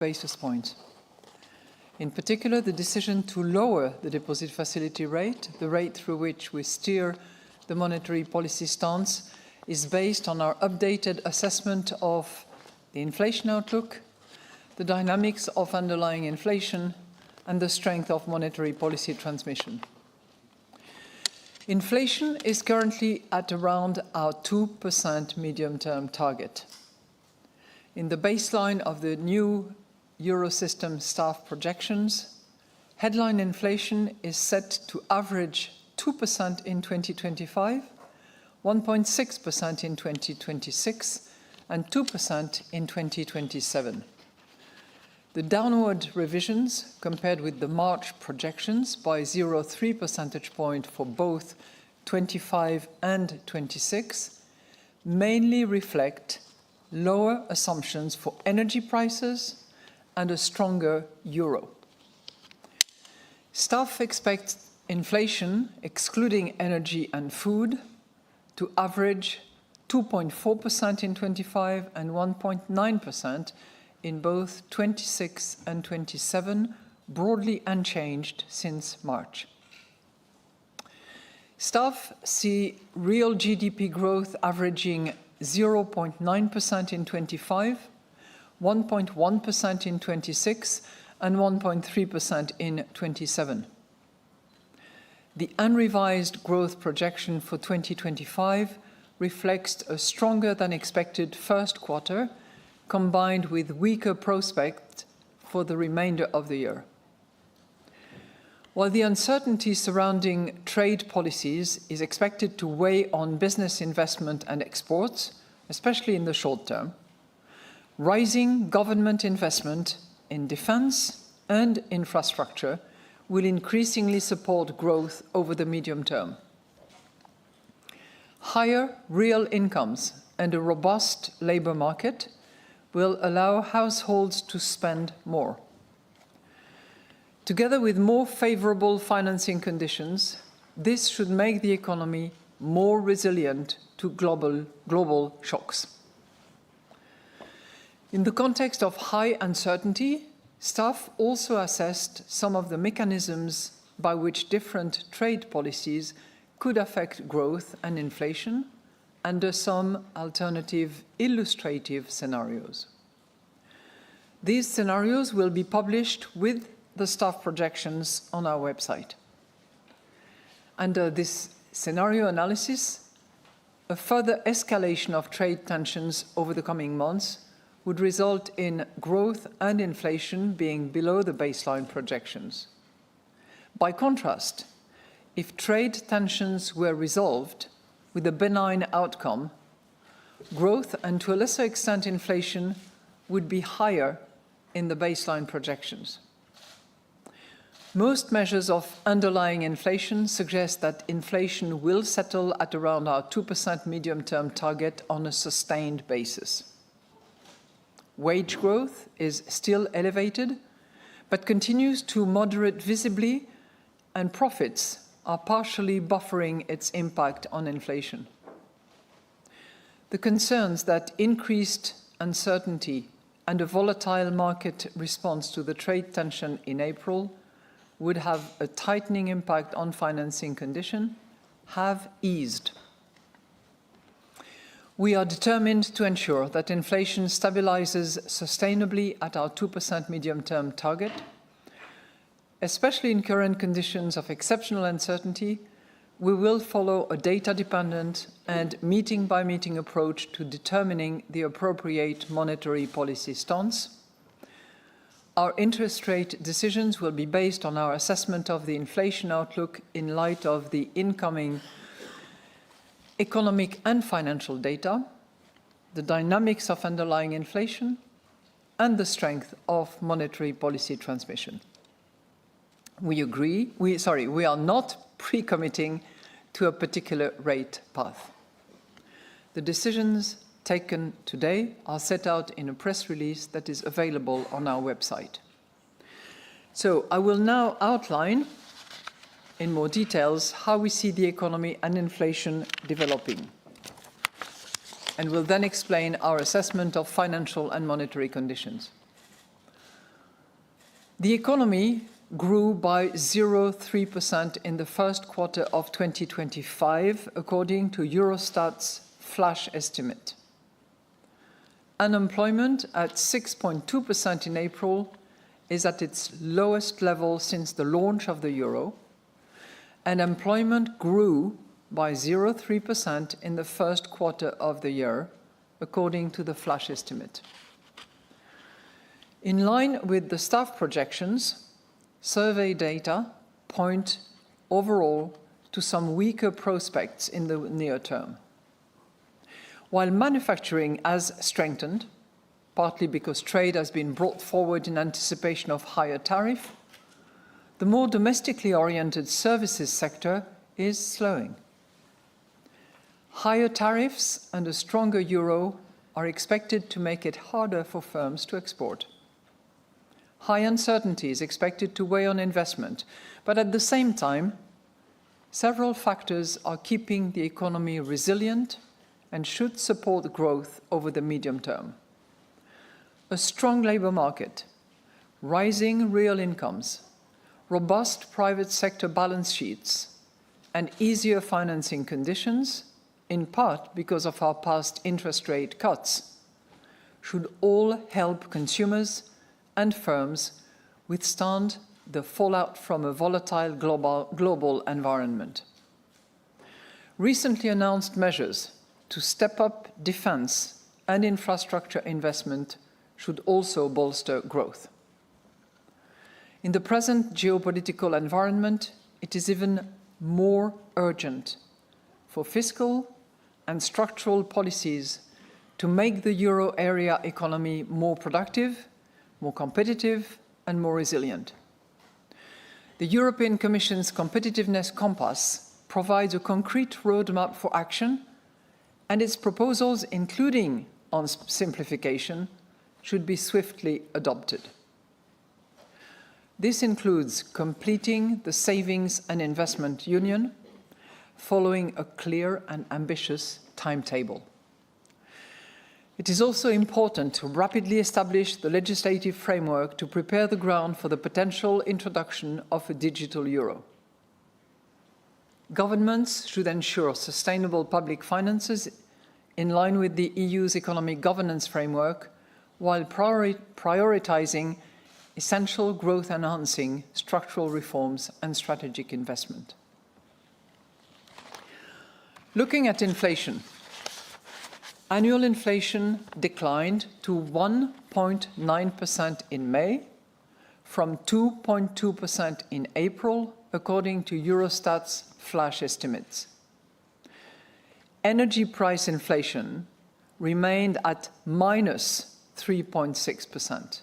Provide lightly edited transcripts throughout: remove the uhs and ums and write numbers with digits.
basis points. In particular, the decision to lower the deposit facility rate, the rate through which we steer the monetary policy stance, is based on our updated assessment of the inflation outlook, the dynamics of underlying inflation, and the strength of monetary policy transmission. Inflation is currently at around our 2% medium-term target. In the baseline of the new Eurosystem staff projections, headline inflation is set to average 2% in 2025, 1.6% in 2026, and 2% in 2027. The downward revisions, compared with the March projections by 0.3 percentage point for both 25 and 26, mainly reflect lower assumptions for energy prices and a stronger euro. Staff expect inflation, excluding energy and food, to average 2.4% in 25 and 1.9% in both 26 and 27, broadly unchanged since March. Staff see real GDP growth averaging 0.9% in 25, 1.1% in 26, and 1.3% in 27. The unrevised growth projection for 2025 reflects a stronger than expected first quarter, combined with weaker prospects for the remainder of the year. While the uncertainty surrounding trade policies is expected to weigh on business investment and exports, especially in the short term, rising government investment in defense and infrastructure will increasingly support growth over the medium term. Higher real incomes and a robust labor market will allow households to spend more. Together with more favorable financing conditions, this should make the economy more resilient to global shocks. In the context of high uncertainty, staff also assessed some of the mechanisms by which different trade policies could affect growth and inflation under some alternative illustrative scenarios. These scenarios will be published with the staff projections on our website. Under this scenario analysis, a further escalation of trade tensions over the coming months would result in growth and inflation being below the baseline projections. By contrast, if trade tensions were resolved with a benign outcome, growth and to a lesser extent inflation would be higher in the baseline projections. Most measures of underlying inflation suggest that inflation will settle at around our 2% medium-term target on a sustained basis. Wage growth is still elevated, but continues to moderate visibly, and profits are partially buffering its impact on inflation. The concerns that increased uncertainty and a volatile market response to the trade tension in April would have a tightening impact on financing conditions have eased. We are determined to ensure that inflation stabilizes sustainably at our 2% medium-term target. Especially in current conditions of exceptional uncertainty, we will follow a data-dependent and meeting-by-meeting approach to determining the appropriate monetary policy stance. Our interest rate decisions will be based on our assessment of the inflation outlook in light of the incoming economic and financial data, the dynamics of underlying inflation, and the strength of monetary policy transmission. We are not pre-committing to a particular rate path. The decisions taken today are set out in a press release that is available on our website. So I will now outline in more details how we see the economy and inflation developing, and will then explain our assessment of financial and monetary conditions. The economy grew by 0.3% in the first quarter of 2025, according to Eurostat's flash estimate. Unemployment at 6.2% in April is at its lowest level since the launch of the euro, and employment grew by 0.3% in the first quarter of the year, according to the flash estimate. In line with the staff projections, survey data point overall to some weaker prospects in the near term. While manufacturing has strengthened, partly because trade has been brought forward in anticipation of higher tariff, the more domestically oriented services sector is slowing. Higher tariffs and a stronger euro are expected to make it harder for firms to export. High uncertainty is expected to weigh on investment, but at the same time, several factors are keeping the economy resilient and should support growth over the medium term. A strong labour market, rising real incomes, robust private sector balance sheets, and easier financing conditions, in part because of our past interest rate cuts, should all help consumers and firms withstand the fallout from a volatile global environment. Recently announced measures to step up defence and infrastructure investment should also bolster growth. In the present geopolitical environment, it is even more urgent for fiscal and structural policies to make the euro area economy more productive, more competitive, and more resilient. The European Commission's Competitiveness Compass provides a concrete roadmap for action, and its proposals, including on simplification, should be swiftly adopted. This includes completing the Savings and Investment Union, following a clear and ambitious timetable. It is also important to rapidly establish the legislative framework to prepare the ground for the potential introduction of a digital euro. Governments should ensure sustainable public finances in line with the EU's economic governance framework, while prioritizing essential growth-enhancing structural reforms and strategic investment. Looking at inflation, annual inflation declined to 1.9% in May, from 2.2% in April, according to Eurostat's flash estimates. Energy price inflation remained at minus 3.6%.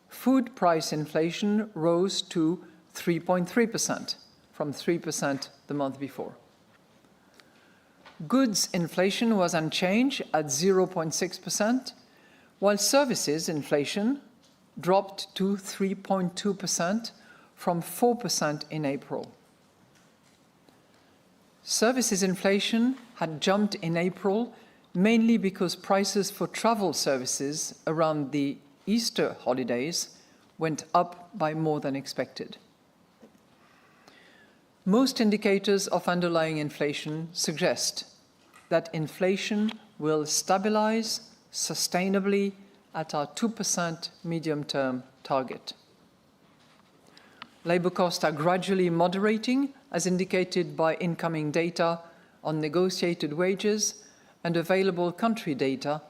Food price inflation rose to 3.3%, from 3% the month before. Goods inflation was unchanged at 0.6%, while services inflation dropped to 3.2% from 4% in April. Services inflation had jumped in April mainly because prices for travel services around the Easter holidays went up by more than expected. Most indicators of underlying inflation suggest that inflation will stabilize sustainably at our 2% medium-term target. Labour costs are gradually moderating, as indicated by incoming data on negotiated wages and available country data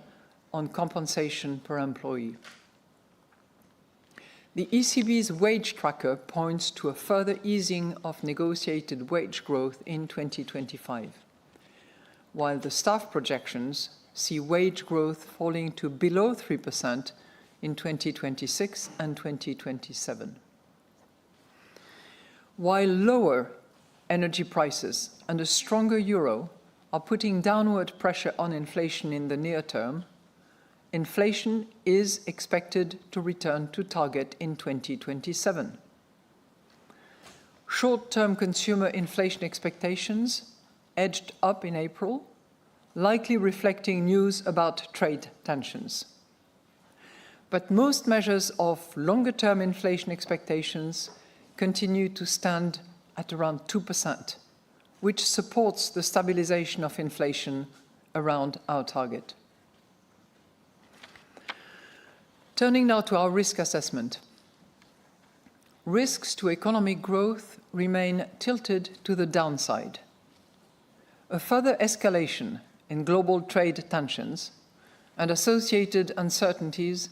on compensation per employee. The ECB's wage tracker points to a further easing of negotiated wage growth in 2025, while the staff projections see wage growth falling to below 3% in 2026 and 2027. While lower energy prices and a stronger euro are putting downward pressure on inflation in the near term, inflation is expected to return to target in 2027. Short-term consumer inflation expectations edged up in April, likely reflecting news about trade tensions. but most measures of longer-term inflation expectations continue to stand at around 2%, which supports the stabilization of inflation around our target. Turning now to our risk assessment. Risks to economic growth remain tilted to the downside. A further escalation in global trade tensions and associated uncertainties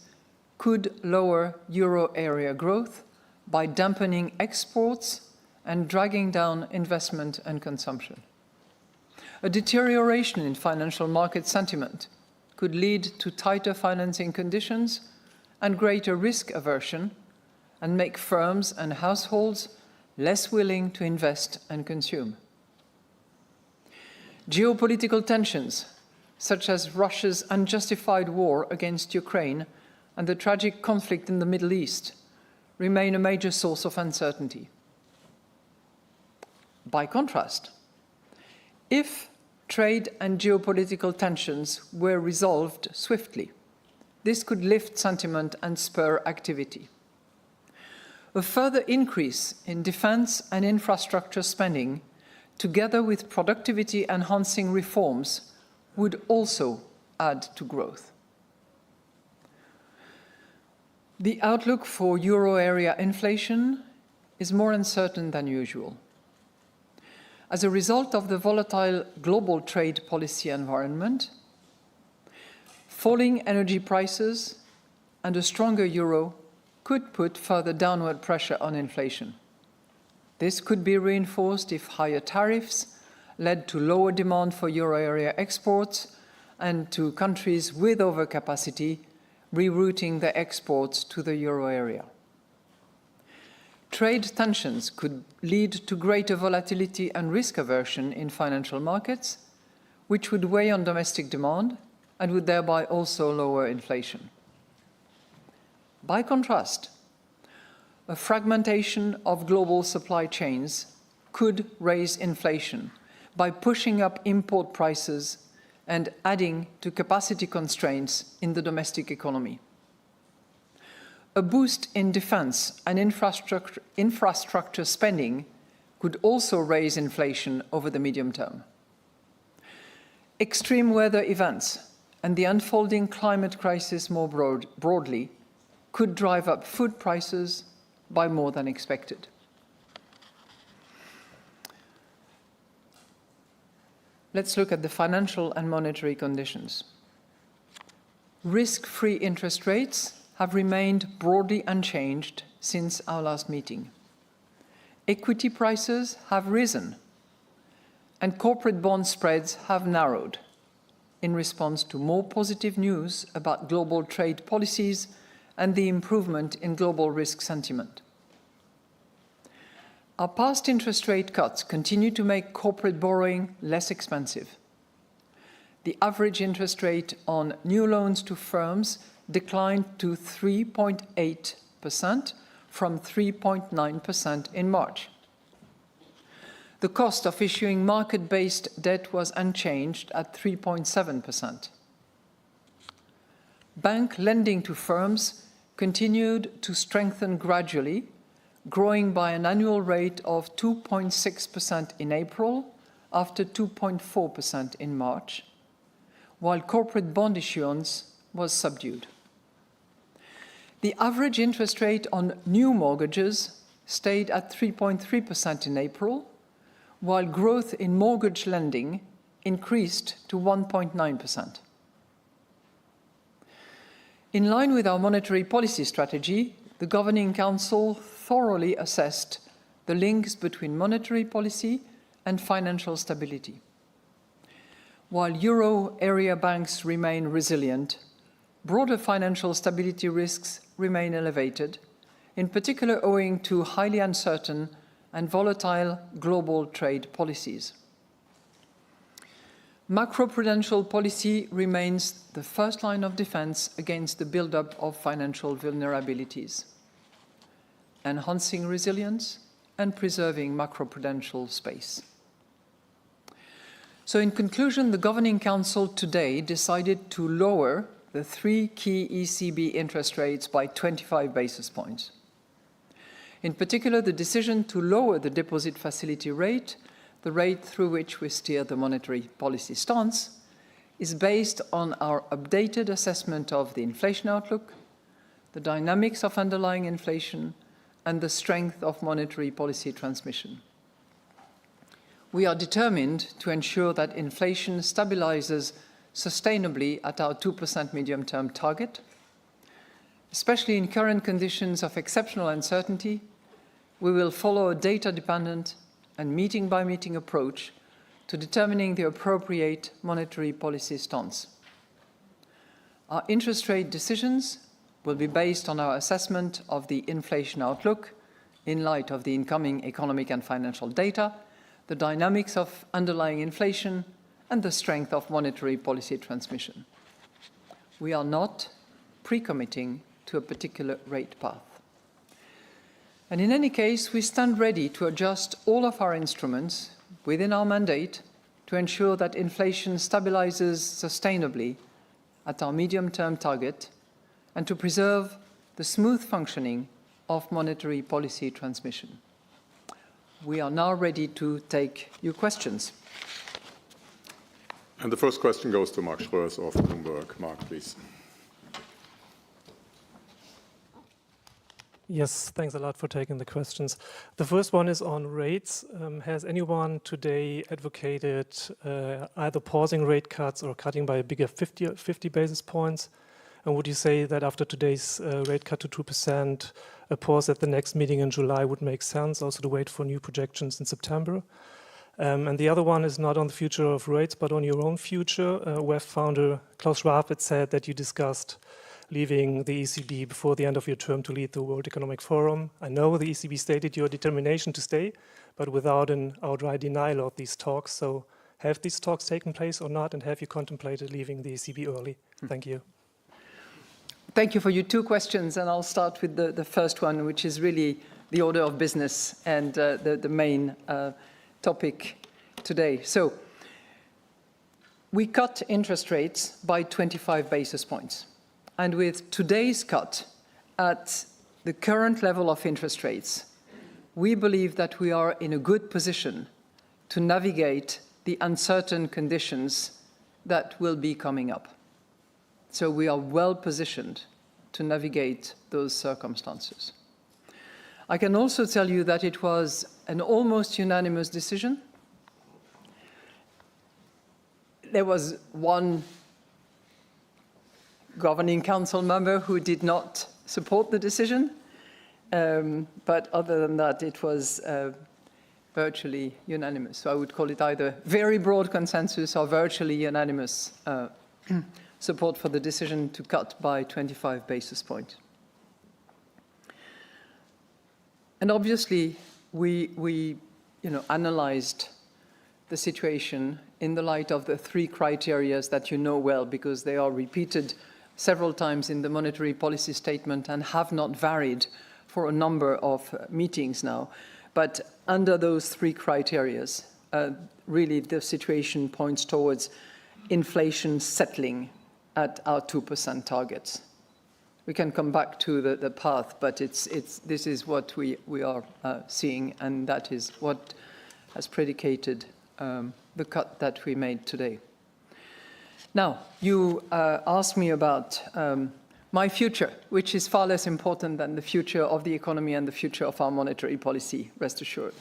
could lower euro area growth by dampening exports and dragging down investment and consumption. A deterioration in financial market sentiment could lead to tighter financing conditions and greater risk aversion, and make firms and households less willing to invest and consume. Geopolitical tensions, such as Russia's unjustified war against Ukraine and the tragic conflict in the Middle East, remain a major source of uncertainty. By contrast, if trade and geopolitical tensions were resolved swiftly, this could lift sentiment and spur activity. A further increase in defense and infrastructure spending, together with productivity-enhancing reforms, would also add to growth. The outlook for euro area inflation is more uncertain than usual. As a result of the volatile global trade policy environment, falling energy prices and a stronger euro could put further downward pressure on inflation. This could be reinforced if higher tariffs led to lower demand for euro area exports and to countries with overcapacity rerouting their exports to the euro area. Trade tensions could lead to greater volatility and risk aversion in financial markets, which would weigh on domestic demand and would thereby also lower inflation. By contrast, a fragmentation of global supply chains could raise inflation by pushing up import prices and adding to capacity constraints in the domestic economy. A boost in defense and infrastructure spending could also raise inflation over the medium term. Extreme weather events and the unfolding climate crisis more broadly could drive up food prices by more than expected. Let's look at the financial and monetary conditions. Risk-free interest rates have remained broadly unchanged since our last meeting. Equity prices have risen, and corporate bond spreads have narrowed in response to more positive news about global trade policies and the improvement in global risk sentiment. Our past interest rate cuts continue to make corporate borrowing less expensive. The average interest rate on new loans to firms declined to 3.8% from 3.9% in March. The cost of issuing market-based debt was unchanged at 3.7%. Bank lending to firms continued to strengthen gradually, growing by an annual rate of 2.6% in April after 2.4% in March, while corporate bond issuance was subdued. The average interest rate on new mortgages stayed at 3.3% in April, while growth in mortgage lending increased to 1.9%. In line with our monetary policy strategy, the Governing Council thoroughly assessed the links between monetary policy and financial stability. While euro area banks remain resilient, broader financial stability risks remain elevated, in particular owing to highly uncertain and volatile global trade policies. Macroprudential policy remains the first line of defense against the buildup of financial vulnerabilities, enhancing resilience and preserving macroprudential space. So in conclusion, the Governing Council today decided to lower the 3 key ECB interest rates by 25 basis points. In particular, the decision to lower the deposit facility rate, the rate through which we steer the monetary policy stance, is based on our updated assessment of the inflation outlook, the dynamics of underlying inflation, and the strength of monetary policy transmission. We are determined to ensure that inflation stabilizes sustainably at our 2% medium-term target. Especially in current conditions of exceptional uncertainty, we will follow a data-dependent and meeting-by-meeting approach to determining the appropriate monetary policy stance. Our interest rate decisions will be based on our assessment of the inflation outlook in light of the incoming economic and financial data, the dynamics of underlying inflation, and the strength of monetary policy transmission. We are not pre-committing to a particular rate path. And in any case, we stand ready to adjust all of our instruments within our mandate to ensure that inflation stabilizes sustainably at our medium-term target and to preserve the smooth functioning of monetary policy transmission. We are now ready to take your questions. And the first question goes to Mark Schröers of Bloomberg. Mark, please. Yes, thanks a lot for taking the questions. The first one is on rates. Has anyone today advocated either pausing rate cuts or cutting by a bigger 50 basis points? And would you say that after today's rate cut to 2%, a pause at the next meeting in July would make sense, also to wait for new projections in September? And the other one is not on the future of rates, but on your own future. WEF founder Klaus Schwab had said that you discussed leaving the ECB before the end of your term to lead the World Economic Forum. I know the ECB stated your determination to stay, but without an outright denial of these talks. So have these talks taken place or not, and have you contemplated leaving the ECB early? Thank you. Thank you for your 2 questions, and I'll start with the first one, which is really the order of business and the main topic today. So we cut interest rates by 25 basis points. And with today's cut at the current level of interest rates, we believe that we are in a good position to navigate the uncertain conditions that will be coming up. So we are well positioned to navigate those circumstances. I can also tell you that it was an almost unanimous decision. There was one Governing Council member who did not support the decision, but other than that, it was virtually unanimous. So I would call it either very broad consensus or virtually unanimous support for the decision to cut by 25 basis points. And obviously, we analyzed the situation in the light of the 3 criteria that you know well, because they are repeated several times in the monetary policy statement and have not varied for a number of meetings now. But under those 3 criteria, really the situation points towards inflation settling at our 2% targets. We can come back to the path, but this is what we are seeing, and that is what has predicated the cut that we made today. Now, you asked me about my future, which is far less important than the future of the economy and the future of our monetary policy, rest assured.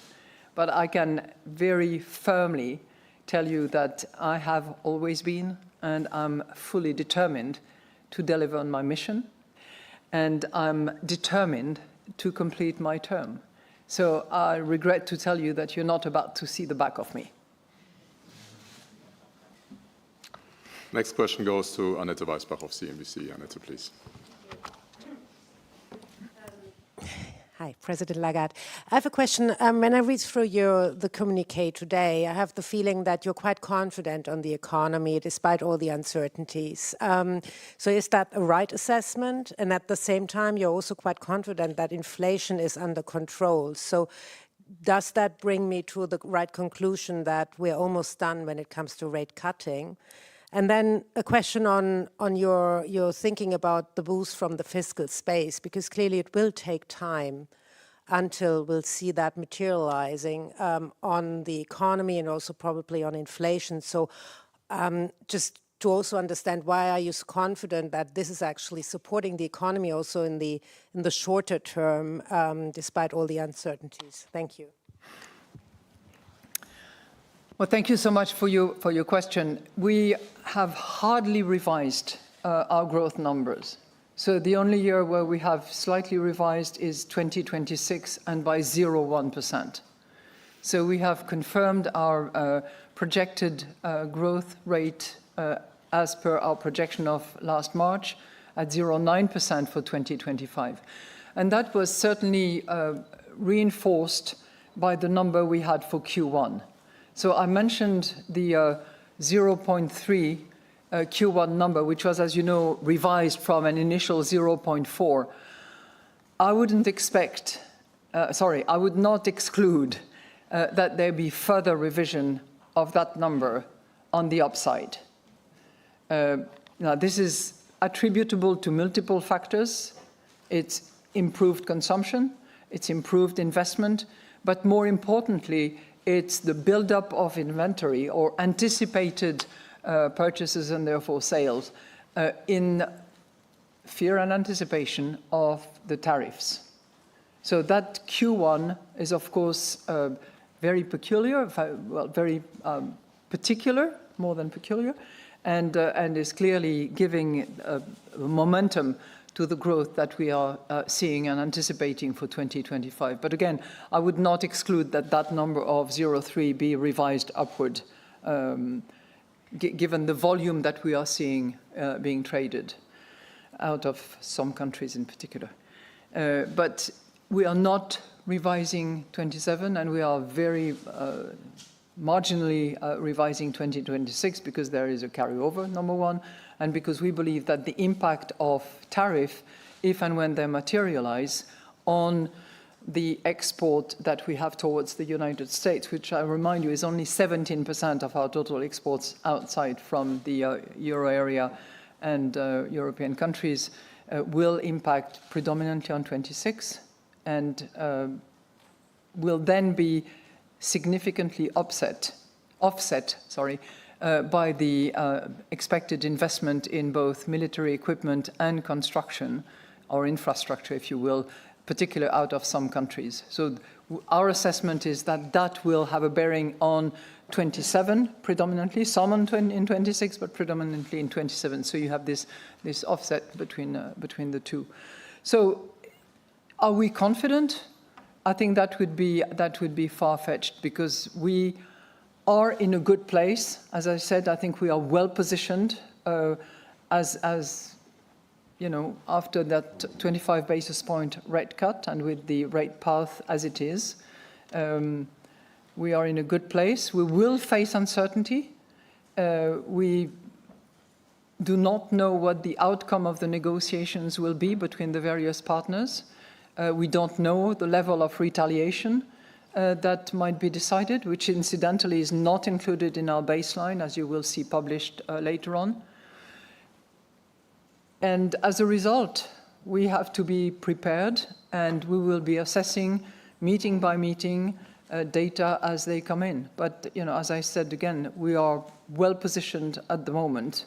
But I can very firmly tell you that I have always been, and I'm fully determined to deliver on my mission, and I'm determined to complete my term. So I regret to tell you that you're not about to see the back of me. Next question goes to Annette Weisbach of CNBC. Annette, please. Hi, President Lagarde. I have a question. When I read through the communiqué today, I have the feeling that you're quite confident on the economy despite all the uncertainties. So is that a right assessment? And at the same time, you're also quite confident that inflation is under control. So does that bring me to the right conclusion that we're almost done when it comes to rate cutting? And then a question on your thinking about the boost from the fiscal space, because clearly it will take time until we'll see that materializing on the economy and also probably on inflation. So just to also understand, why are you so confident that this is actually supporting the economy also in the shorter term, despite all the uncertainties? Thank you. Well, thank you so much for your question. We have hardly revised our growth numbers. So the only year where we have slightly revised is 2026, and by 0.1%. So we have confirmed our projected growth rate as per our projection of last March at 0.9% for 2025. And that was certainly reinforced by the number we had for Q1. So I mentioned the 0.3 Q1 number, which was, as you know, revised from an initial 0.4. I wouldn't expect, I would not exclude that there be further revision of that number on the upside. Now, this is attributable to multiple factors. It's improved consumption, it's improved investment, but more importantly, it's the buildup of inventory or anticipated purchases and therefore sales in fear and anticipation of the tariffs. So that Q1 is, of course, very peculiar, well, very particular, more than peculiar, and is clearly giving momentum to the growth that we are seeing and anticipating for 2025. But again, I would not exclude that number of 0.3 be revised upward, given the volume that we are seeing being traded out of some countries in particular. But we are not revising 27, and we are very marginally revising 2026 because there is a carryover, number one, and because we believe that the impact of tariff, if and when they materialize, on the export that we have towards the United States, which I remind you is only 17% of our total exports outside from the euro area and European countries, will impact predominantly on 26 and will then be significantly offset by the expected investment in both military equipment and construction, or infrastructure, if you will, particularly out of some countries. So our assessment is that that will have a bearing on 27 predominantly, some in 26, but predominantly in 27. So you have this offset between the two. So are we confident? I think that would be far-fetched, because we are in a good place. As I said, I think we are well positioned as you know, after that 25 basis point rate cut and with the rate path as it is. We are in a good place. We will face uncertainty. We do not know what the outcome of the negotiations will be between the various partners. We don't know the level of retaliation that might be decided, which incidentally is not included in our baseline, as you will see published later on. And as a result, we have to be prepared, and we will be assessing meeting by meeting data as they come in. But, you know, as I said again, we are well positioned at the moment,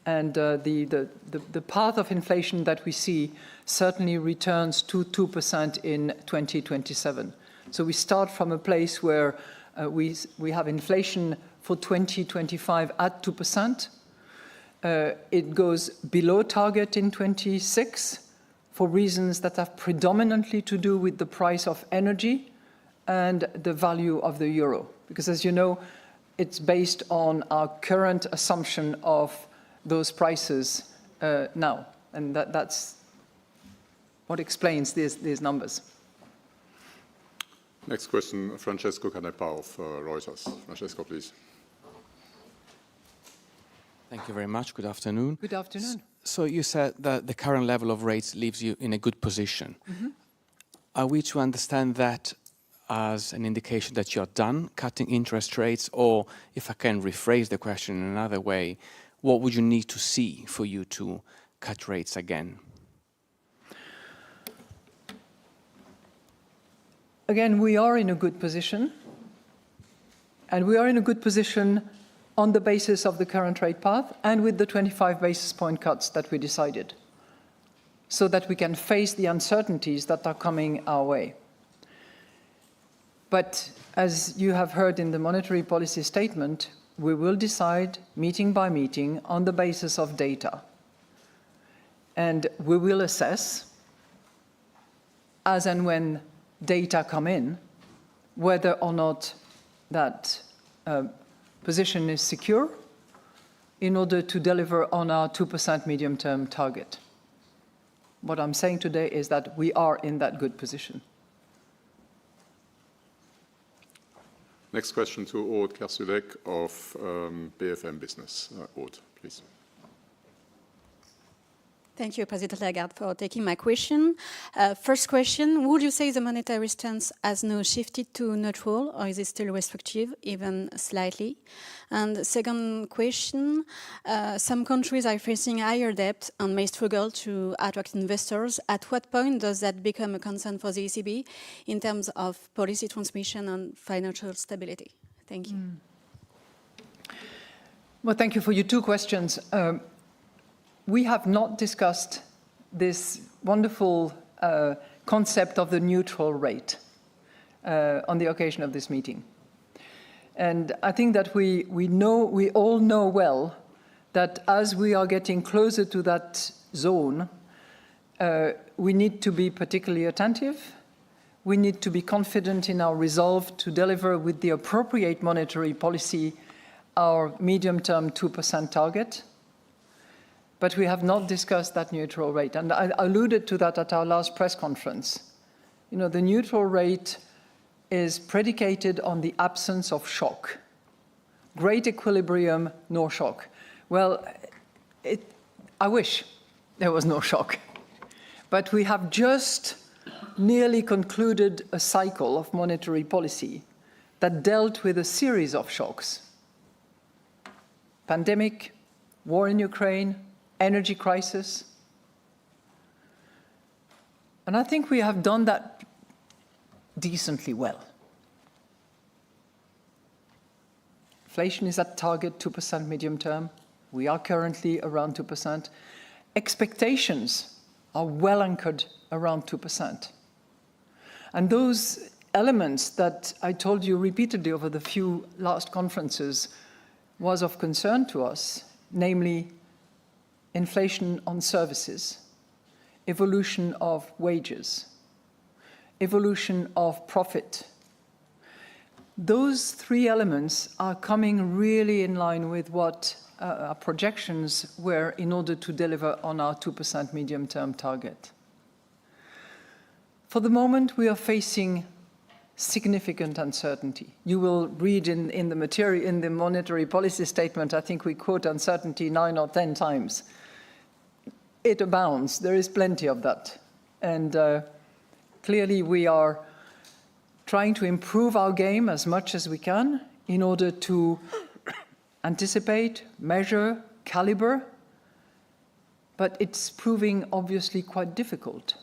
and the path of inflation that we see certainly returns to 2% in 2027. So we start from a place where we have inflation for 2025 at 2%. It goes below target in 26 for reasons that have predominantly to do with the price of energy and the value of the euro. Because, as you know, it's based on our current assumption of those prices now. And that's what explains these numbers. Next question, Francesco Canepa of Reuters. Francesco, please. Thank you very much. Good afternoon. Good afternoon. So you said that the current level of rates leaves you in a good position. Mm-hmm. Are we to understand that as an indication that you're done cutting interest rates? Or, if I can rephrase the question in another way, what would you need to see for you to cut rates again? Again, we are in a good position, and we are in a good position on the basis of the current rate path and with the 25 basis point cuts that we decided, so that we can face the uncertainties that are coming our way. But as you have heard in the monetary policy statement, we will decide meeting by meeting on the basis of data. And we will assess, as and when data come in, whether or not that position is secure in order to deliver on our 2% medium-term target. What I'm saying today is that we are in that good position. Next question to Aude Kersulek of BFM Business. Aude, please. Thank you, President Lagarde, for taking my question. First question, would you say the monetary stance has now shifted to neutral, or is it still restrictive, even slightly? And second question, some countries are facing higher debt and may struggle to attract investors. At what point does that become a concern for the ECB in terms of policy transmission and financial stability? Thank you. Well, thank you for your two questions. We have not discussed this wonderful concept of the neutral rate on the occasion of this meeting. And I think that we all know well that as we are getting closer to that zone, we need to be particularly attentive. We need to be confident in our resolve to deliver with the appropriate monetary policy our medium-term 2% target. But we have not discussed that neutral rate. And I alluded to that at our last press conference. You know, the neutral rate is predicated on the absence of shock. Great equilibrium, no shock. Well, I wish there was no shock. But we have just nearly concluded a cycle of monetary policy that dealt with a series of shocks. Pandemic, war in Ukraine, energy crisis. And I think we have done that decently well. Inflation is at target 2% medium term. We are currently around 2%. Expectations are well anchored around 2%. And those elements that I told you repeatedly over the few last conferences was of concern to us, namely inflation on services, evolution of wages, evolution of profit. Those three elements are coming really in line with what our projections were in order to deliver on our 2% medium-term target. For the moment, we are facing significant uncertainty. You will read in the material, in the monetary policy statement, I think we quote uncertainty 9 or 10 times. It abounds. There is plenty of that. And clearly we are trying to improve our game as much as we can in order to anticipate, measure, caliber. But it's proving obviously quite difficult.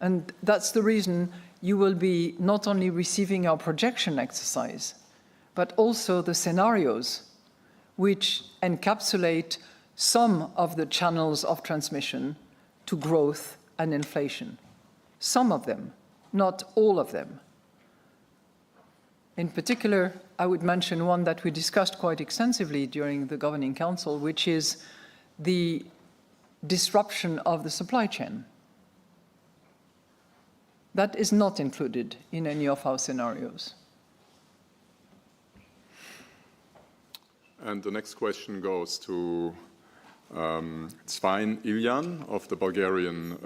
And that's the reason you will be not only receiving our projection exercise, but also the scenarios which encapsulate some of the channels of transmission to growth and inflation. Some of them, not all of them. In particular, I would mention one that we discussed quite extensively during the Governing Council, which is the disruption of the supply chain. That is not included in any of our scenarios. And the next question goes to Svein Iljan of the Bulgarian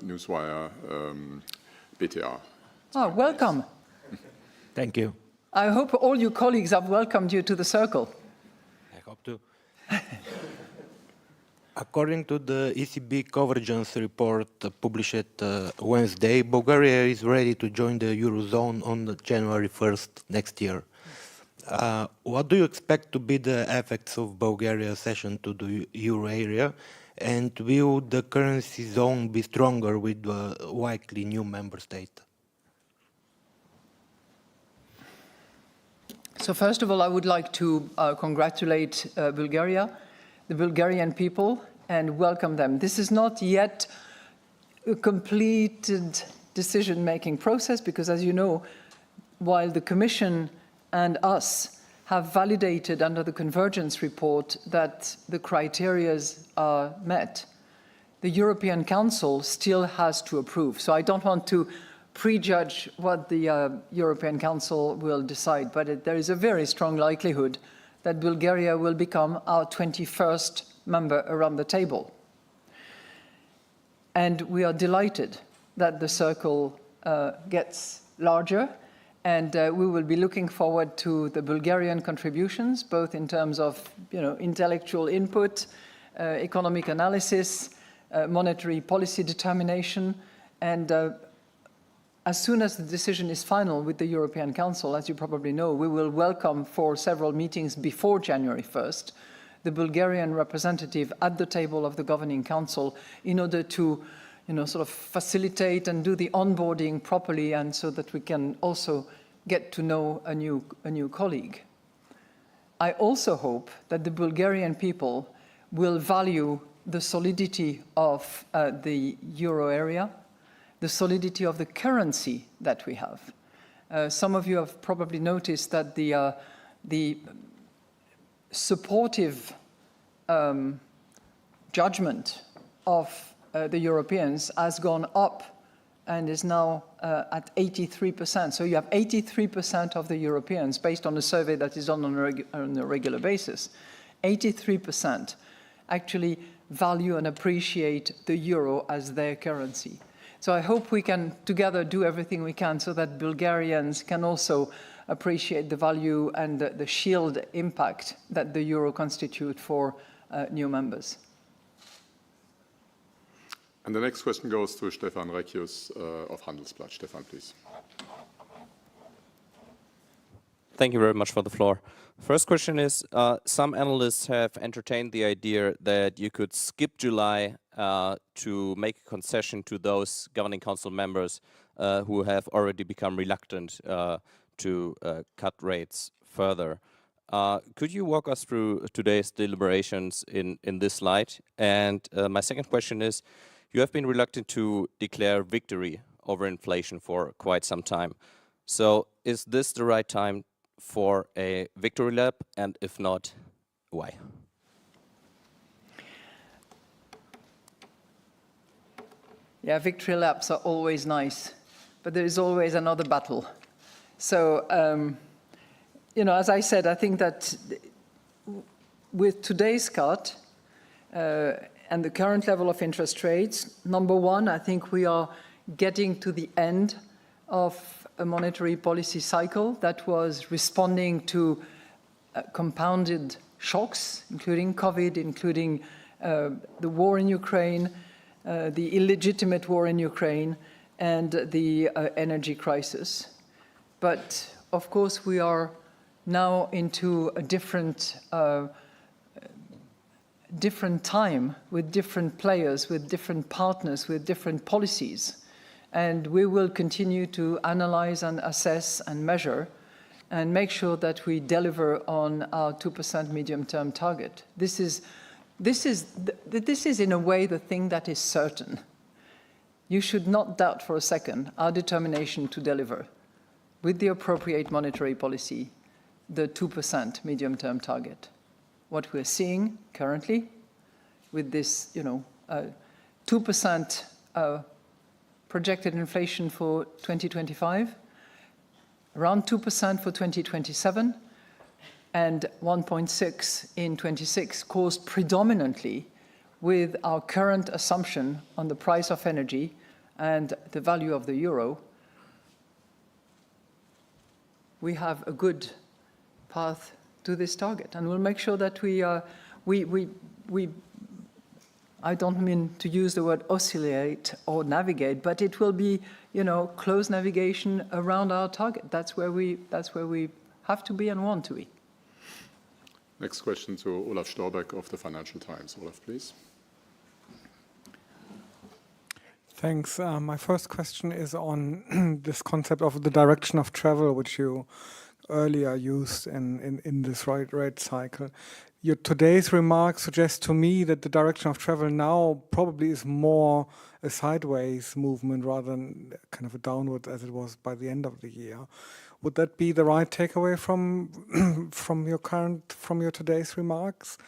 newswire BTA. Ah, welcome. Thank you. I hope all your colleagues have welcomed you to the circle. I hope to. According to the ECB convergence report published Wednesday, Bulgaria is ready to join the Eurozone on January 1st next year. What do you expect to be the effects of Bulgaria's accession to the euro area? And will the currency zone be stronger with the likely new member state? So first of all, I would like to congratulate Bulgaria, the Bulgarian people, and welcome them. This is not yet a completed decision-making process because, as you know, while the Commission and us have validated under the convergence report that the criteria are met, the European Council still has to approve. So I don't want to prejudge what the European Council will decide, but there is a very strong likelihood that Bulgaria will become our 21st member around the table. And we are delighted that the circle gets larger, and we will be looking forward to the Bulgarian contributions, both in terms of intellectual input, economic analysis, monetary policy determination, and as soon as the decision is final with the European Council, as you probably know, we will welcome for several meetings before January 1st the Bulgarian representative at the table of the Governing Council in order to sort of facilitate and do the onboarding properly, and so that we can also get to know a new colleague. I also hope that the Bulgarian people will value the solidity of the euro area, the solidity of the currency that we have. Some of you have probably noticed that the supportive judgment of the Europeans has gone up and is now at 83%. So you have 83% of the Europeans, based on a survey that is done on a regular basis, 83% actually value and appreciate the euro as their currency. So I hope we can together do everything we can so that Bulgarians can also appreciate the value and the shield impact that the euro constitutes for new members. And the next question goes to Stefan Reckius of Handelsblatt. Stefan, please. Thank you very much for the floor. First question is, some analysts have entertained the idea that you could skip July to make a concession to those governing council members who have already become reluctant to cut rates further. Could you walk us through today's deliberations in this light? And my second question is, you have been reluctant to declare victory over inflation for quite some time. So is this the right time for a victory lap? And if not, why? Yeah, victory laps are always nice, but there is always another battle. So, as I said, I think that with today's cut and the current level of interest rates, number one, I think we are getting to the end of a monetary policy cycle that was responding to compounded shocks, including COVID, including the war in Ukraine, the illegitimate war in Ukraine, and the energy crisis. But, of course, we are now into a different time with different players, with different partners, with different policies. And we will continue to analyze and assess and measure and make sure that we deliver on our 2% medium-term target. This is in a way the thing that is certain. You should not doubt for a second our determination to deliver with the appropriate monetary policy the 2% medium-term target. What we're seeing currently with this, 2% projected inflation for 2025, around 2% for 2027, and 1.6 in 26, caused predominantly with our current assumption on the price of energy and the value of the euro. We have a good path to this target, and we'll make sure that we I don't mean to use the word oscillate or navigate, but it will be, close navigation around our target. That's where we have to be and want to be. Next question to Olaf Storbeck of the Financial Times. Olaf, please. Thanks. My first question is on this concept of the direction of travel, which you earlier used in this rate cycle. Your today's remarks suggest to me that the direction of travel now probably is more a sideways movement rather than kind of a downward as it was by the end of the year. Would that be the right takeaway from your today's remarks?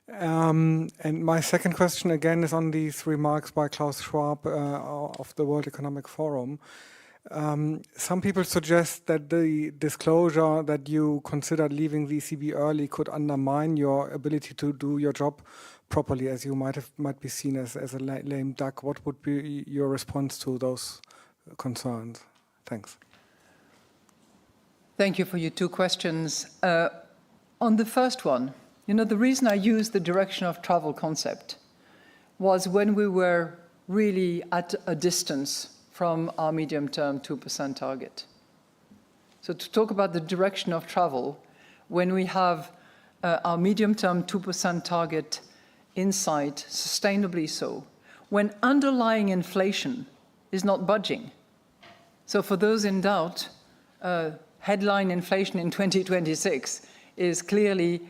And my second question again is on these remarks by Klaus Schwab of the World Economic Forum. Some people suggest that the disclosure that you considered leaving the ECB early could undermine your ability to do your job properly, as you might be seen as a lame duck. What would be your response to those concerns? Thanks. Thank you for your two questions. On the first one, you know, the reason I used the direction of travel concept was when we were really at a distance from our medium-term 2% target. So to talk about the direction of travel, when we have our medium-term 2% target in sight, sustainably so, when underlying inflation is not budging. So for those in doubt, headline inflation in 2026 is clearly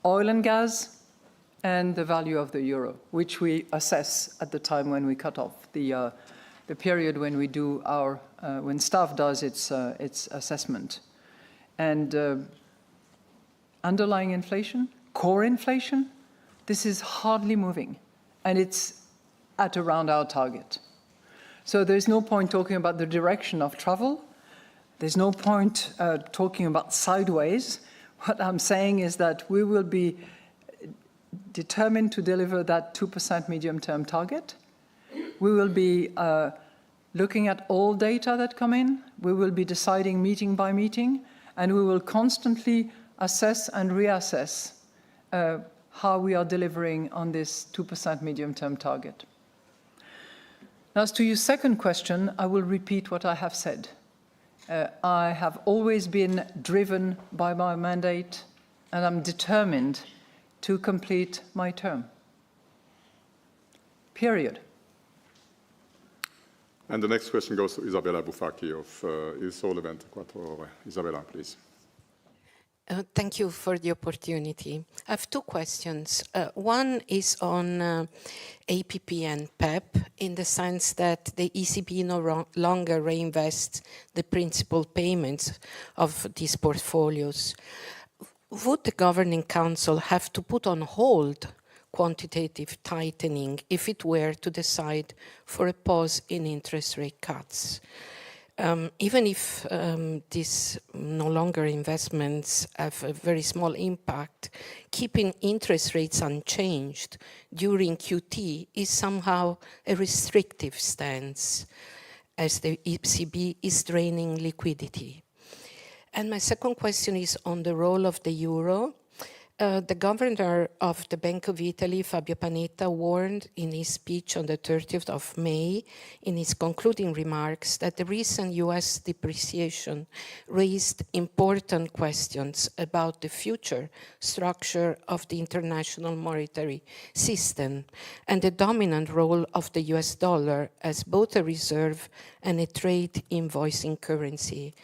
oil and gas and the value of the euro, which we assess at the time when we cut off the period when we do our when staff does its assessment. And underlying inflation, core inflation, this is hardly moving, and it's at around our target. So there's no point talking about the direction of travel. There's no point talking about sideways. What I'm saying is that we will be determined to deliver that 2% medium-term target. We will be looking at all data that come in. We will be deciding meeting by meeting, and we will constantly assess and reassess how we are delivering on this 2% medium-term target. Now, as to your second question, I will repeat what I have said. I have always been driven by my mandate, and I'm determined to complete my term. Period. And the next question goes to Isabella Bufacchi of Il Sole 24 Ore. Isabella, please. Thank you for the opportunity. I have two questions. One is on APP and PEP, in the sense that the ECB no longer reinvests the principal payments of these portfolios. Would the Governing Council have to put on hold quantitative tightening if it were to decide for a pause in interest rate cuts? Even if these no longer investments have a very small impact, keeping interest rates unchanged during QT is somehow a restrictive stance, as the ECB is draining liquidity. And my second question is on the role of the euro. The governor of the Bank of Italy, Fabio Panetta, warned in his speech on the 30th of May, in his concluding remarks, that the recent US depreciation raised important questions about the future structure of the international monetary system and the dominant role of the US dollar as both a reserve and a trade invoicing currency.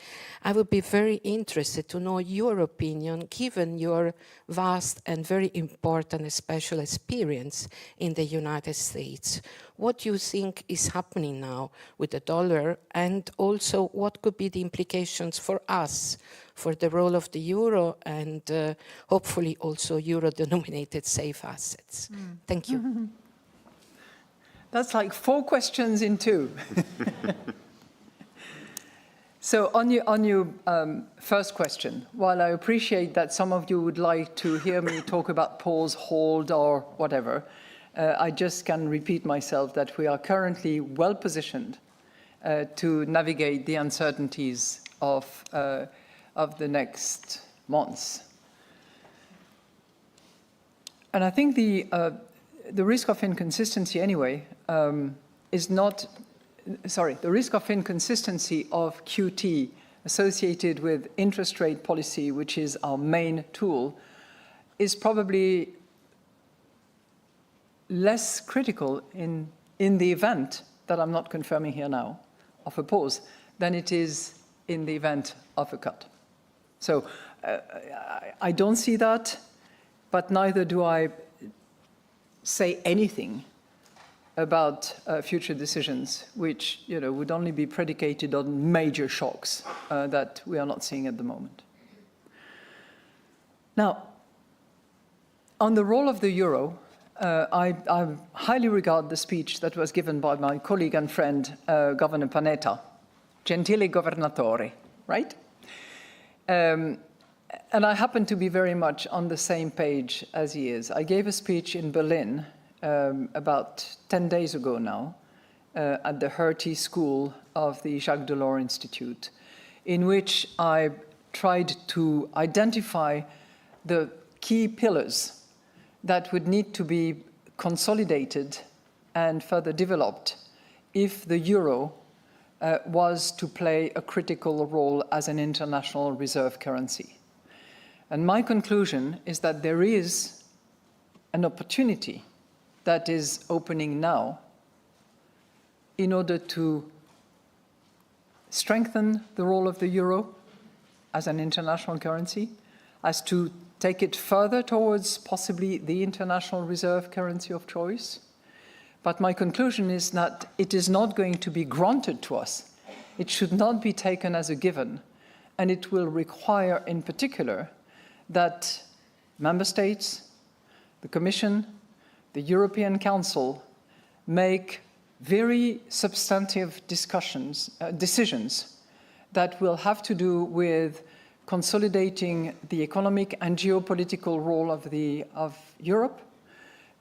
I would be very interested to know your opinion, given your vast and very important special experience in the United States. What do you think is happening now with the dollar, and also what could be the implications for us, for the role of the euro and hopefully also euro-denominated safe assets? Thank you. That's like 4 questions in 2. So on your first question, while I appreciate that some of you would like to hear me talk about pause, hold, or whatever, I just can repeat myself that we are currently well positioned to navigate the uncertainties of the next months. And I think the risk of inconsistency anyway is not. Sorry, the risk of inconsistency of QT associated with interest rate policy, which is our main tool, is probably less critical in the event that I'm not confirming here now of a pause than it is in the event of a cut. So I don't see that, but neither do I say anything about future decisions, which would only be predicated on major shocks that we are not seeing at the moment. Now, on the role of the euro, I highly regard the speech that was given by my colleague and friend, Governor Panetta, Gentile Governatore, right? And I happen to be very much on the same page as he is. I gave a speech in Berlin about 10 days ago now at the Hertie School of the Jacques Delors Institute, in which I tried to identify the key pillars that would need to be consolidated and further developed if the euro was to play a critical role as an international reserve currency. And my conclusion is that there is an opportunity that is opening now in order to strengthen the role of the euro as an international currency, as to take it further towards possibly the international reserve currency of choice. But my conclusion is that it is not going to be granted to us. It should not be taken as a given. And it will require, in particular, that member states, the Commission, the European Council make very substantive decisions that will have to do with consolidating the economic and geopolitical role of Europe,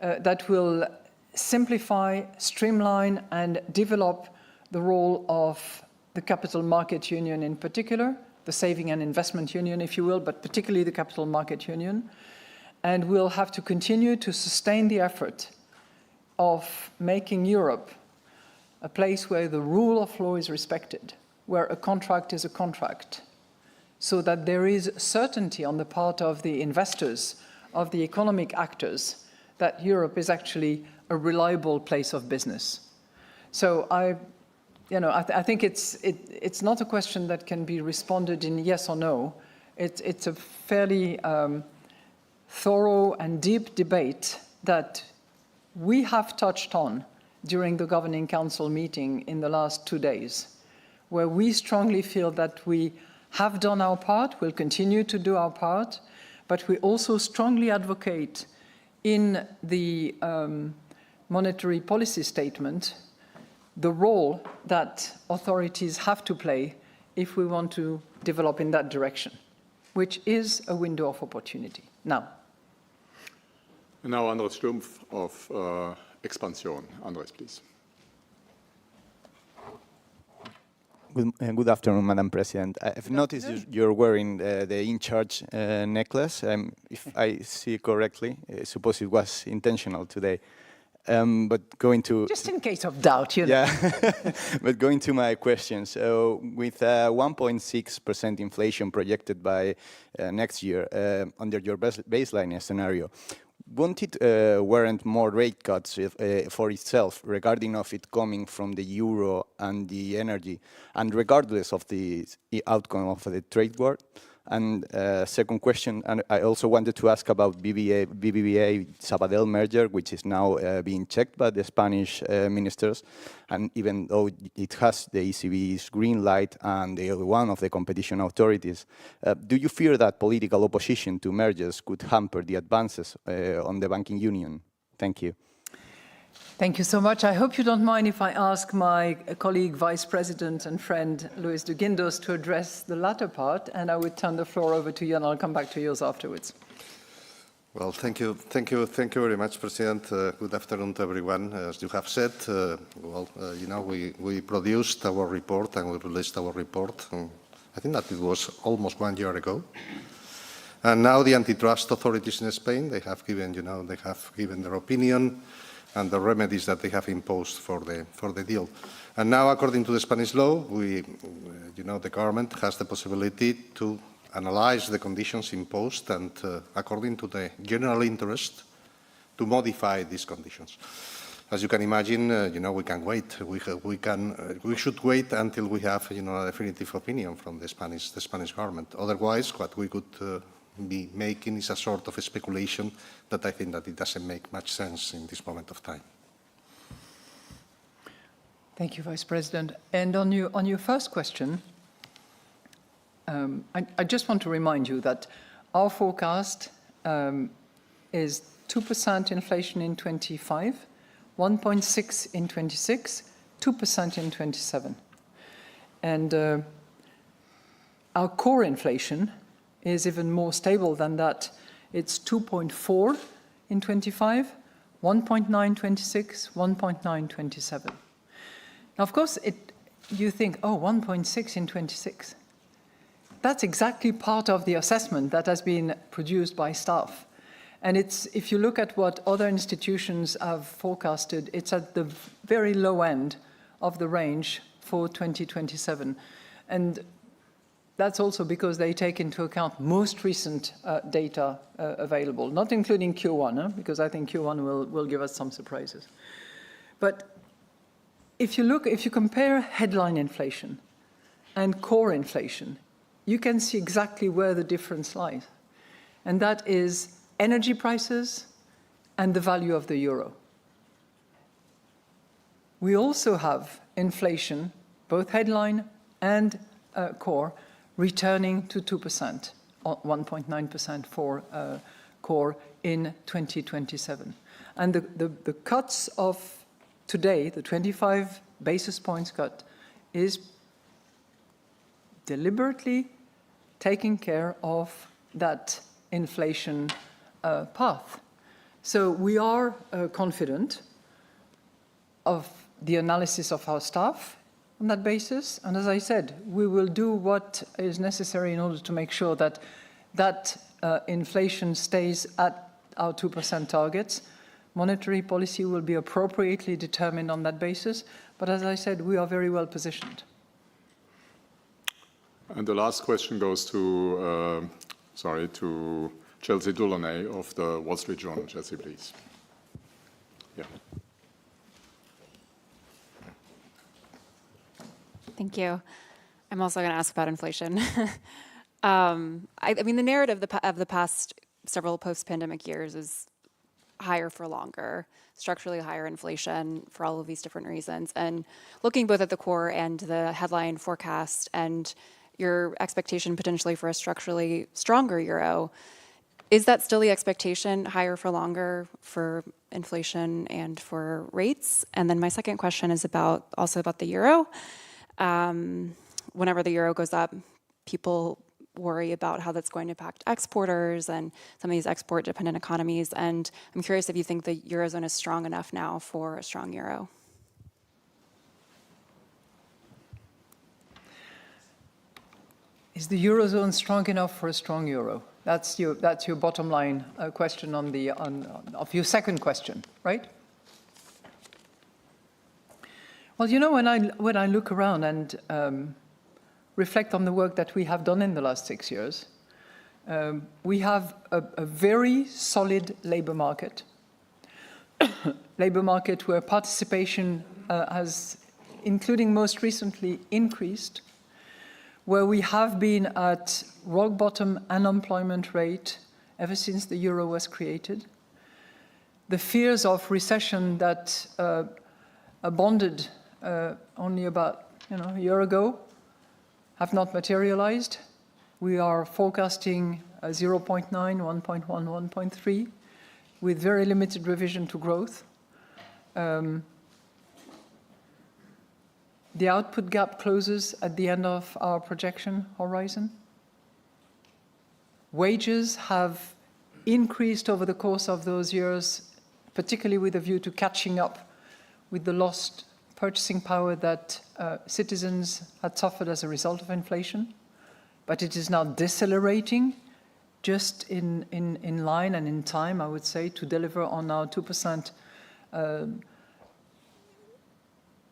that will simplify, streamline, and develop the role of the capital market union in particular, the saving and investment union, if you will, but particularly the capital market union. And we'll have to continue to sustain the effort of making Europe a place where the rule of law is respected, where a contract is a contract, so that there is certainty on the part of the investors, of the economic actors, that Europe is actually a reliable place of business. So I think it's not a question that can be responded in yes or no. It's a fairly thorough and deep debate that we have touched on during the Governing Council meeting in the last 2 days, where we strongly feel that we have done our part, will continue to do our part, but we also strongly advocate in the monetary policy statement the role that authorities have to play if we want to develop in that direction, which is a window of opportunity. Now Andres Stumpf of Expansion. Andres, please. Good afternoon, Madam President. I've noticed you're wearing the in-charge necklace. If I see correctly, I suppose it was intentional today. But going to... Just in case of doubt, you know. Yeah, but going to my question. So with 1.6% inflation projected by next year under your baseline scenario, won't it warrant more rate cuts for itself, regarding of it coming from the euro and the energy, and regardless of the outcome of the trade war? And second question, and I also wanted to ask about BBVA-Sabadell merger, which is now being checked by the Spanish ministers. And even though it has the ECB's green light and the other one of the competition authorities, do you fear that political opposition to mergers could hamper the advances on the banking union? Thank you. Thank you so much. I hope you don't mind if I ask my colleague, Vice President and friend, Luis de Guindos, to address the latter part, and I would turn the floor over to you, and I'll come back to yours afterwards. Well, thank you very much, President. Good afternoon to everyone. As you have said, we produced our report and we released our report. I think that it was almost 1 year ago. And now the antitrust authorities in Spain, they have given their opinion and the remedies that they have imposed for the deal. And now, according to the Spanish law, the government has the possibility to analyze the conditions imposed and, according to the general interest, to modify these conditions. As you can imagine, we can wait. We should wait until we have, a definitive opinion from the Spanish government. Otherwise, what we could be making is a sort of a speculation that I think that it doesn't make much sense in this moment of time. Thank you, Vice President. And on your first question, I just want to remind you that our forecast is 2% inflation in 25, 1.6 in 26, 2% in 27. And our core inflation is even more stable than that. It's 2.4 in 25, 1.9 26, 1.9 27. Now, of course, you think, 1.6 in 26. That's exactly part of the assessment that has been produced by staff. And if you look at what other institutions have forecasted, it's at the very low end of the range for 2027. And that's also because they take into account most recent data available, not including Q1, because I think Q1 will give us some surprises. But if you compare headline inflation and core inflation, you can see exactly where the difference lies. And that is energy prices and the value of the euro. We also have inflation, both headline and core, returning to 2%, 1.9% for core in 2027. And the cuts of today, the 25 basis points cut, is deliberately taking care of that inflation path. So we are confident of the analysis of our staff on that basis. And as I said, we will do what is necessary in order to make sure that inflation stays at our 2% targets. Monetary policy will be appropriately determined on that basis. But as I said, we are very well positioned. And the last question goes to Chelsea Delaunay of the Wall Street Journal. Chelsea, please. Yeah. Thank you. I'm also going to ask about inflation. I mean, the narrative of the past several post-pandemic years is higher for longer, structurally higher inflation for all of these different reasons. And looking both at the core and the headline forecast and your expectation potentially for a structurally stronger euro, is that still the expectation, higher for longer for inflation and for rates? And then my second question is also about the euro. Whenever the euro goes up, people worry about how that's going to impact exporters and some of these export-dependent economies. And I'm curious if you think the Eurozone is strong enough now for a strong euro. Is the Eurozone strong enough for a strong euro? That's your bottom line question of your second question, right? Well, when I look around and reflect on the work that we have done in the last 6 years, we have a very solid labor market. Labor market where participation has, including most recently, increased, where we have been at rock bottom unemployment rate ever since the euro was created. The fears of recession that abonded only about a year ago have not materialized. We are forecasting 0.9, 1.1, 1.3, with very limited revision to growth. The output gap closes at the end of our projection horizon. Wages have increased over the course of those years, particularly with a view to catching up with the lost purchasing power that citizens had suffered as a result of inflation. But it is now decelerating, just in line and in time, I would say, to deliver on our 2%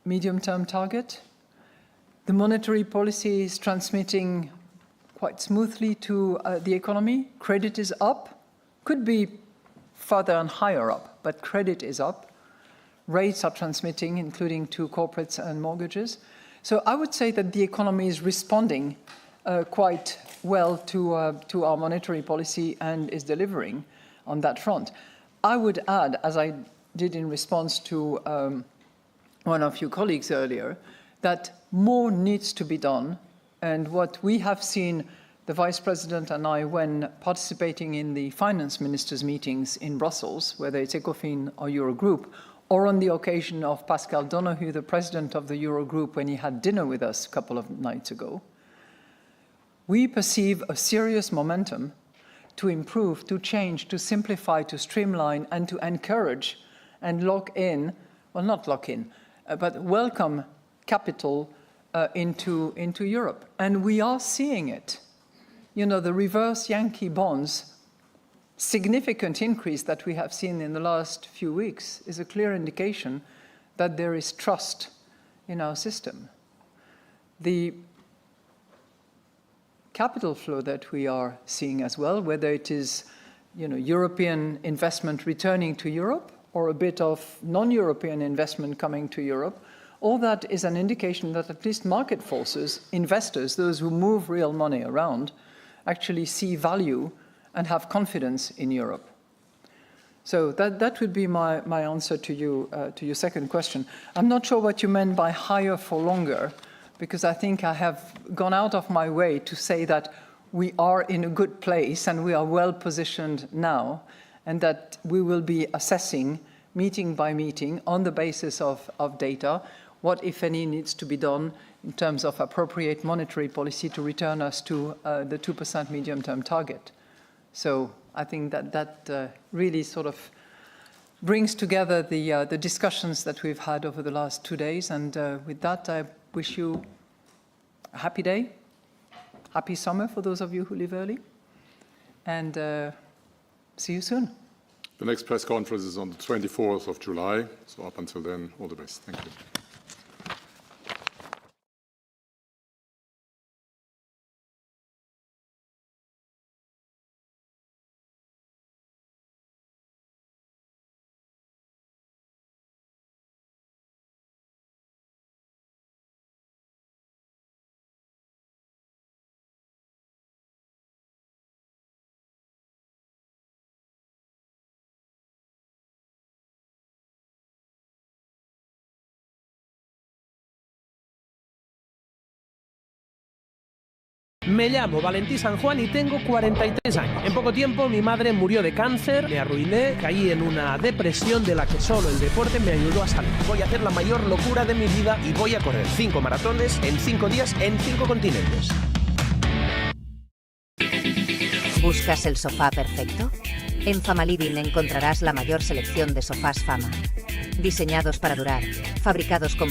medium-term target. The monetary policy is transmitting quite smoothly to the economy. Credit is up, could be further and higher up, but credit is up. Rates are transmitting, including to corporates and mortgages. So I would say that the economy is responding quite well to our monetary policy and is delivering on that front. I would add, as I did in response to one of your colleagues earlier, that more needs to be done. And what we have seen, the Vice President and I, when participating in the finance ministers' meetings in Brussels, whether it's ECOFIN or Eurogroup, or on the occasion of Pascal Donoghue, the president of the Eurogroup, when he had dinner with us a couple of nights ago, we perceive a serious momentum to improve, to change, to simplify, to streamline, and to encourage and lock in, well, not lock in, but welcome capital into Europe. And we are seeing it. You know, the reverse Yankee bonds significant increase that we have seen in the last few weeks is a clear indication that there is trust in our system. The capital flow that we are seeing as well, whether it is, you know, European investment returning to Europe or a bit of non-European investment coming to Europe, all that is an indication that at least market forces, investors, those who move real money around, actually see value and have confidence in Europe. So that would be my answer to your second question. I'm not sure what you meant by higher for longer, because I think I have gone out of my way to say that we are in a good place and we are well positioned now, and that we will be assessing meeting by meeting on the basis of data what, if any, needs to be done in terms of appropriate monetary policy to return us to the 2% medium-term target. So I think that really sort of brings together the discussions that we've had over the last 2 days. And with that, I wish you a happy day, happy summer for those of you who live early, and see you soon. The next press conference is on the 24th of July. So up until then, all the best. Thank you. Me llamo Valentí San Juan y tengo 43 años. En poco tiempo mi madre murió de cáncer, me arruiné, caí en una depresión de la que solo el deporte me ayudó a salir. Voy a hacer la mayor locura de mi vida y voy a correr 5 maratones en 5 días en 5 continentes. ¿Buscas el sofá perfecto? En Fama Living encontrarás la mayor selección de sofás Fama. Diseñados para durar, fabricados con